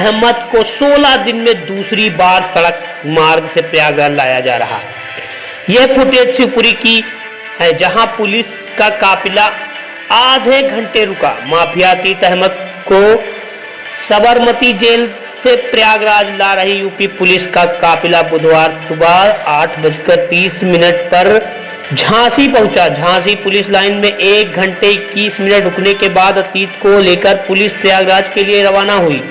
अहमद को 16 दिन में दूसरी बार सड़क मार्ग से प्रयागराज लाया जा रहा। यह फुटेज शिवपुरी की है, जहां पुलिस का काफिला आधे घंटे रुका। माफिया अतीत अहमद को साबरमती जेल से प्रयागराज ला रही यूपी पुलिस का काफिला बुधवार सुबह 8:30 पर झांसी पहुंचा। झांसी पुलिस लाइन में 1 घंटे 21 मिनट रुकने के बाद अतीत को लेकर पुलिस प्रयागराज के लिए रवाना हुई।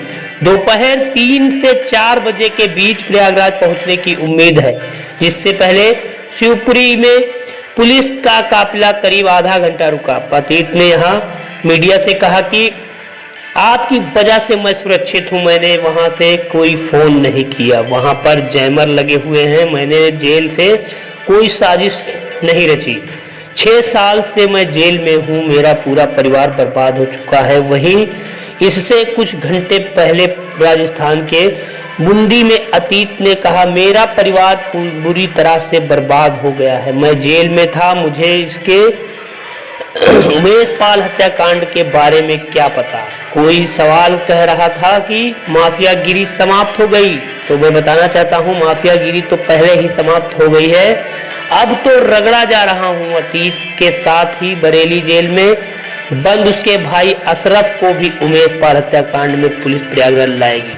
दोपहर 3 से 4 बजे के बीच प्रयागराज पहुंचने की उम्मीद है, जिससे पहले शिवपुरी में पुलिस का काफिला करीब आधा घंटा रुका। अतीत ने यहां मीडिया से कहा कि आपकी वजह से मैं सुरक्षित हूं, मैंने वहां से कोई फोन नहीं किया, वहां पर जैमर लगे हुए हैं, मैंने जेल से कोई साजिश नहीं रची। 6 साल से मैं जेल में हूं, मेरा पूरा परिवार बर्बाद हो चुका है। वहीं इससे कुछ घंटे पहले राजस्थान के बूंदी में अतीत ने कहा, मेरा परिवार बुरी तरह से बर्बाद हो गया है, मैं जेल में था, मुझे इसके उमेश पाल हत्याकांड के बारे में क्या पता। कोई सवाल कह रहा था कि माफियागिरी समाप्त हो गई, तो मैं बताना चाहता हूं माफियागिरी तो पहले ही समाप्त हो गई है, अब तो रगड़ा जा रहा हूं। अतीत के साथ ही बरेली जेल में बंद उसके भाई अशरफ को भी उमेश पाल हत्याकांड में पुलिस प्रयागराज लाएगी।